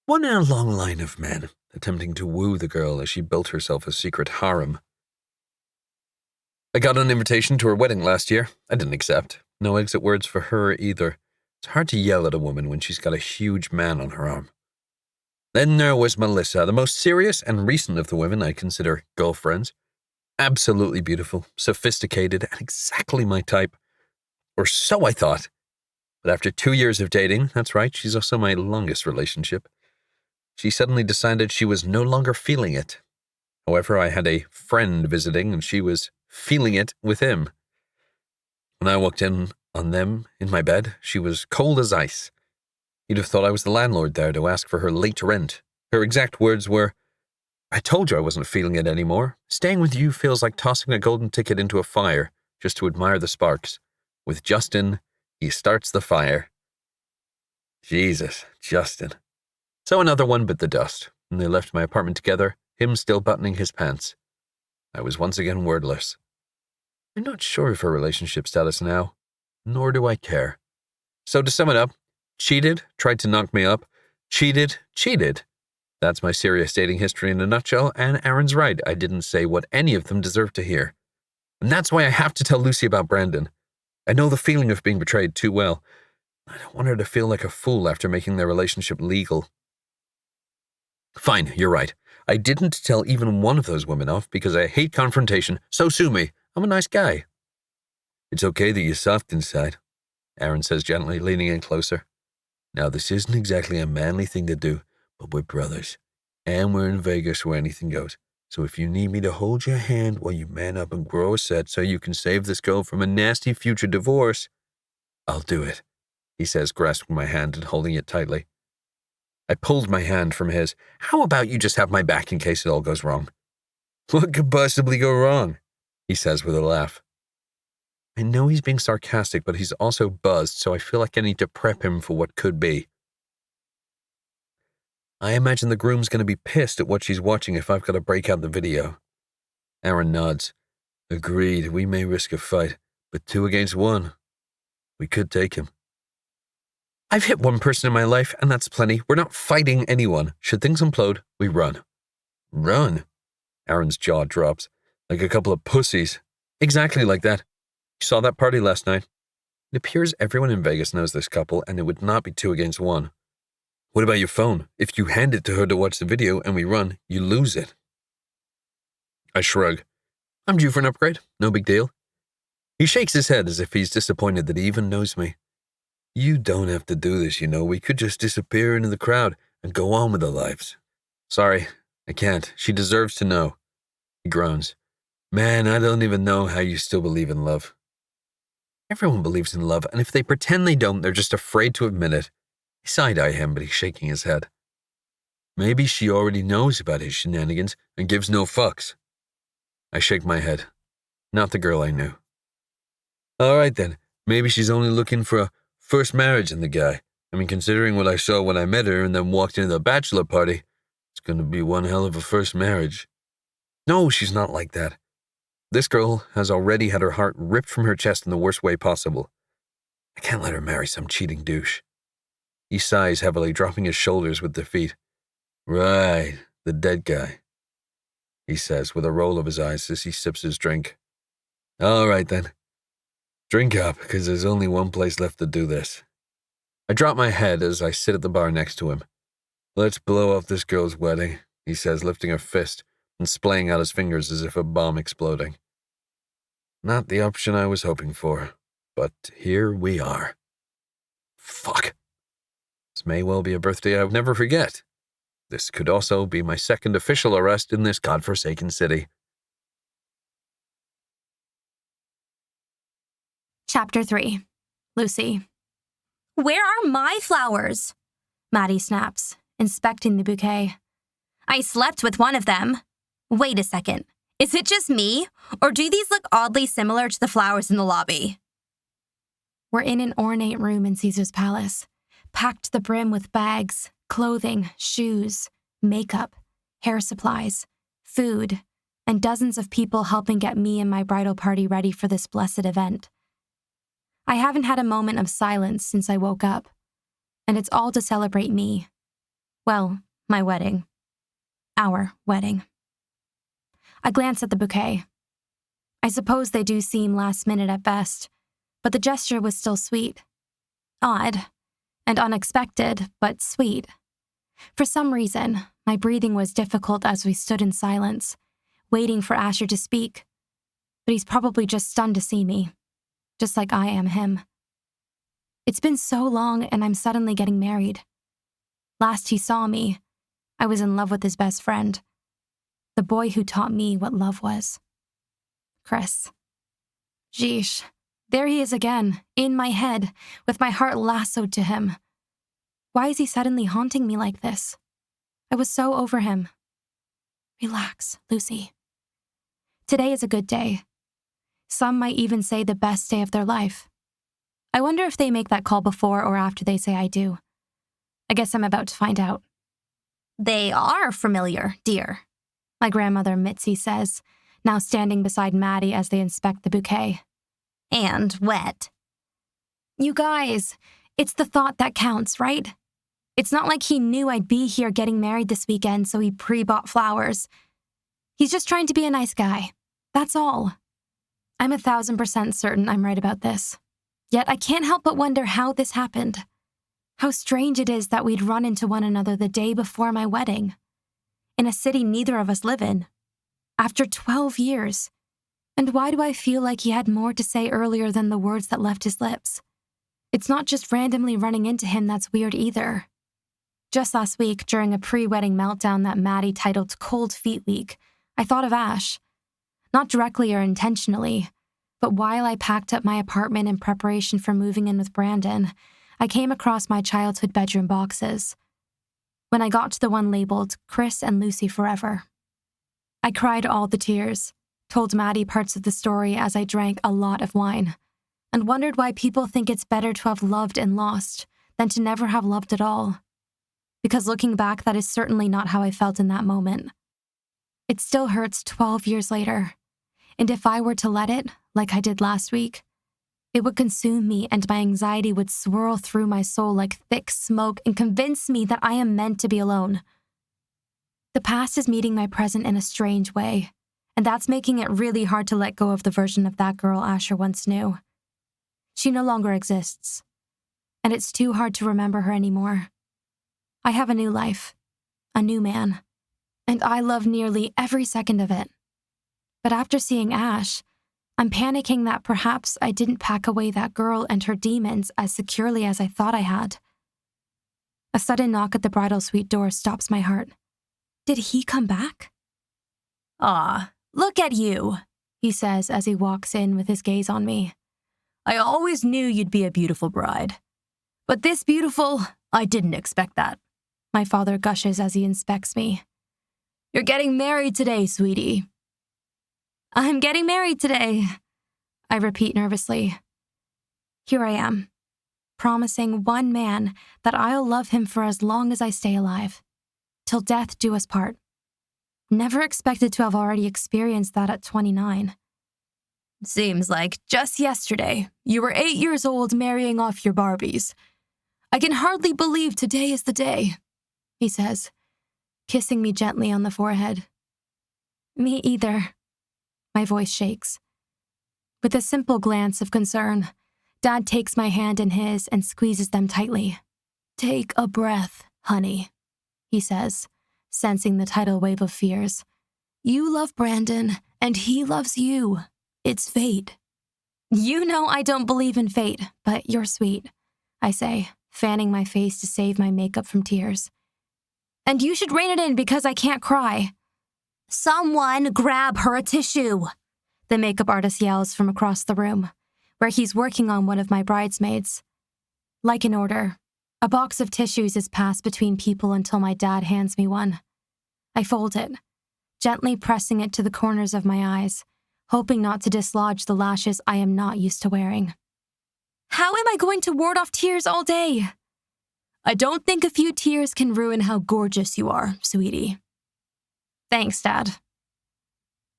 one in a long line of men attempting to woo the girl as she built herself a secret harem. I got an invitation to her wedding last year. I didn't accept. No exit words for her either. It's hard to yell at a woman when she's got a huge man on her arm. Then there was Melissa, the most serious and recent of the women I consider girlfriends. Absolutely beautiful, sophisticated, and exactly my type. Or so I thought. But after 2 years of dating, that's right, she's also my longest relationship, she suddenly decided she was no longer feeling it. However, I had a friend visiting and she was feeling it with him. When I walked in on them in my bed, she was cold as ice. You'd have thought I was the landlord there to ask for her late rent. Her exact words were, "I told you I wasn't feeling it anymore. Staying with you feels like tossing a golden ticket into a fire just to admire the sparks. With Justin, he starts the fire." Jesus, Justin. So another one bit the dust, and they left my apartment together, him still buttoning his pants. I was once again wordless. I'm not sure of her relationship status now, nor do I care. So to sum it up, cheated, tried to knock me up, cheated. That's my serious dating history in a nutshell, and Aaron's right, I didn't say what any of them deserved to hear. And that's why I have to tell Lucy about Brandon. I know the feeling of being betrayed too well. I don't want her to feel like a fool after making their relationship legal. Fine, you're right. I didn't tell even one of those women off because I hate confrontation, so sue me. I'm a nice guy. It's okay that you're soft inside, Aaron says gently, leaning in closer. Now, this isn't exactly a manly thing to do, but we're brothers, and we're in Vegas where anything goes. So if you need me to hold your hand while you man up and grow a set so you can save this girl from a nasty future divorce, I'll do it, he says, grasping my hand and holding it tightly. I pulled my hand from his. How about you just have my back in case it all goes wrong? What could possibly go wrong? He says with a laugh. I know he's being sarcastic, but he's also buzzed, so I feel like I need to prep him for what could be. I imagine the groom's going to be pissed at what she's watching if I've got to break out the video. Aaron nods. Agreed, we may risk a fight, but 2 against 1. We could take him. I've hit one person in my life, and that's plenty. We're not fighting anyone. Should things implode, we run. Run? Aaron's jaw drops. Like a couple of pussies. Exactly like that. You saw that party last night. It appears everyone in Vegas knows this couple, and it would not be 2 against 1. What about your phone? If you hand it to her to watch the video and we run, you lose it. I shrug. I'm due for an upgrade. No big deal. He shakes his head as if he's disappointed that he even knows me. You don't have to do this, you know. We could just disappear into the crowd and go on with our lives. Sorry, I can't. She deserves to know. He groans. Man, I don't even know how you still believe in love. Everyone believes in love, and if they pretend they don't, they're just afraid to admit it. I side-eye him, but he's shaking his head. Maybe she already knows about his shenanigans and gives no fucks. I shake my head. Not the girl I knew. All right then, maybe she's only looking for a first marriage in the guy. I mean, considering what I saw when I met her and then walked into the bachelor party, it's going to be one hell of a first marriage. No, she's not like that. This girl has already had her heart ripped from her chest in the worst way possible. I can't let her marry some cheating douche. He sighs heavily, dropping his shoulders with defeat. Right, the dead guy, he says with a roll of his eyes as he sips his drink. All right then. Drink up, because there's only one place left to do this. I drop my head as I sit at the bar next to him. Let's blow off this girl's wedding, he says, lifting a fist and splaying out his fingers as if a bomb exploding. Not the option I was hoping for, but here we are. Fuck. This may well be a birthday I'll never forget. This could also be my second official arrest in this godforsaken city. Chapter 3. Lucy. Where are my flowers? Maddie snaps, inspecting the bouquet. I slept with one of them. Wait a second. Is it just me, or do these look oddly similar to the flowers in the lobby? We're in an ornate room in Caesar's Palace, packed to the brim with bags, clothing, shoes, makeup, hair supplies, food, and dozens of people helping get me and my bridal party ready for this blessed event. I haven't had a moment of silence since I woke up, and it's all to celebrate me. Well, my wedding. Our wedding. I glance at the bouquet. I suppose they do seem last minute at best, but the gesture was still sweet. Odd and unexpected, but sweet. For some reason, my breathing was difficult as we stood in silence, waiting for Asher to speak. But he's probably just stunned to see me. just like I am him. It's been so long and I'm suddenly getting married. Last he saw me, I was in love with his best friend, the boy who taught me what love was. Kris. Jeesh, there he is again, in my head, with my heart lassoed to him. Why is he suddenly haunting me like this? I was so over him. Relax, Lucy. Today is a good day. Some might even say the best day of their life. I wonder if they make that call before or after they say I do. I guess I'm about to find out. They are familiar, dear, my grandmother Mitzi says, now standing beside Maddie as they inspect the bouquet. And wet. You guys, it's the thought that counts, right? It's not like he knew I'd be here getting married this weekend, so he pre-bought flowers. He's just trying to be a nice guy. That's all. I'm 1,000% certain I'm right about this. Yet I can't help but wonder how this happened. How strange it is that we'd run into one another the day before my wedding. In a city neither of us live in. After 12 years. And why do I feel like he had more to say earlier than the words that left his lips? It's not just randomly running into him that's weird either. Just last week, during a pre-wedding meltdown that Maddie titled Cold Feet Week, I thought of Ash. Not directly or intentionally, but while I packed up my apartment in preparation for moving in with Brandon, I came across my childhood bedroom boxes. When I got to the one labeled Kris and Lucy Forever, I cried all the tears, told Maddie parts of the story as I drank a lot of wine, and wondered why people think it's better to have loved and lost than to never have loved at all. Because looking back, that is certainly not how I felt in that moment. It still hurts 12 years later, and if I were to let it, like I did last week, it would consume me and my anxiety would swirl through my soul like thick smoke and convince me that I am meant to be alone. The past is meeting my present in a strange way, and that's making it really hard to let go of the version of that girl Asher once knew. She no longer exists, and it's too hard to remember her anymore. I have a new life, a new man, and I love nearly every second of it. But after seeing Ash, I'm panicking that perhaps I didn't pack away that girl and her demons as securely as I thought I had. A sudden knock at the bridal suite door stops my heart. Did he come back? "Ah, look at you," he says as he walks in with his gaze on me. "I always knew you'd be a beautiful bride. But this beautiful, I didn't expect that," my father gushes as he inspects me. "You're getting married today, sweetie." "I'm getting married today," I repeat nervously. Here I am, promising one man that I'll love him for as long as I stay alive, till death do us part. Never expected to have already experienced that at 29. "Seems like just yesterday you were 8 years old marrying off your Barbies. I can hardly believe today is the day," he says, kissing me gently on the forehead. "Me either." My voice shakes. With a simple glance of concern, Dad takes my hand in his and squeezes them tightly. "Take a breath, honey," he says, sensing the tidal wave of fears. "You love Brandon, and he loves you. It's fate." "You know I don't believe in fate, but you're sweet," I say, fanning my face to save my makeup from tears. "And you should rein it in because I can't cry." "Someone grab her a tissue," the makeup artist yells from across the room, where he's working on one of my bridesmaids. Like an order, a box of tissues is passed between people until my dad hands me one. I fold it, gently pressing it to the corners of my eyes, hoping not to dislodge the lashes I am not used to wearing. How am I going to ward off tears all day? "I don't think a few tears can ruin how gorgeous you are, sweetie." Thanks, Dad.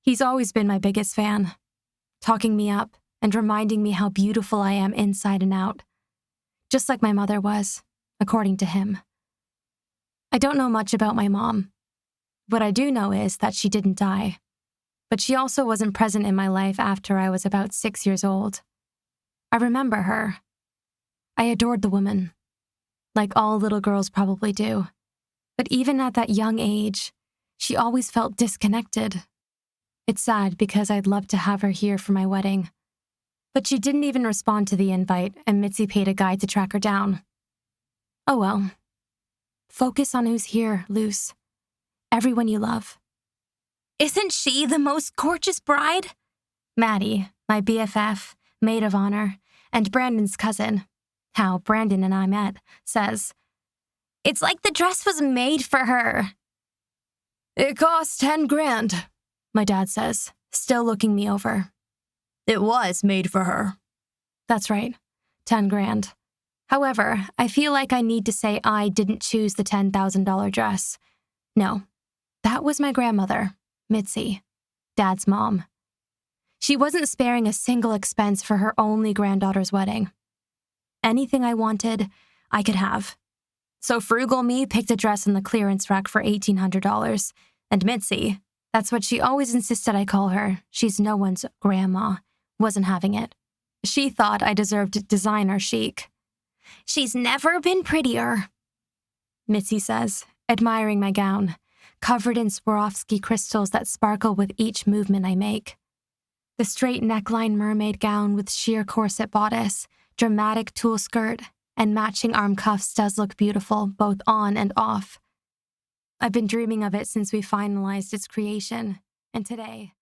He's always been my biggest fan, talking me up and reminding me how beautiful I am inside and out, just like my mother was, according to him. I don't know much about my mom. What I do know is that she didn't die, but she also wasn't present in my life after I was about 6 years old. I remember her. I adored the woman, like all little girls probably do, but even at that young age, she always felt disconnected. It's sad because I'd love to have her here for my wedding. But she didn't even respond to the invite, and Mitzi paid a guy to track her down. Oh well. Focus on who's here, Luce. Everyone you love. Isn't she the most gorgeous bride? Maddie, my BFF, maid of honor, and Brandon's cousin, how Brandon and I met, says, "It's like the dress was made for her." "It cost 10 grand, my dad says, still looking me over. "It was made for her." That's right, 10 grand. However, I feel like I need to say I didn't choose the $10,000 dress. No, that was my grandmother, Mitzi, Dad's mom. She wasn't sparing a single expense for her only granddaughter's wedding. Anything I wanted, I could have. So frugal me picked a dress in the clearance rack for $1,800, and Mitzi, that's what she always insisted I call her, she's no one's grandma, wasn't having it. She thought I deserved designer chic. "She's never been prettier," Mitzi says, admiring my gown, covered in Swarovski crystals that sparkle with each movement I make. The straight neckline mermaid gown with sheer corset bodice, dramatic tulle skirt, and matching arm cuffs does look beautiful, both on and off. I've been dreaming of it since we finalized its creation, and today,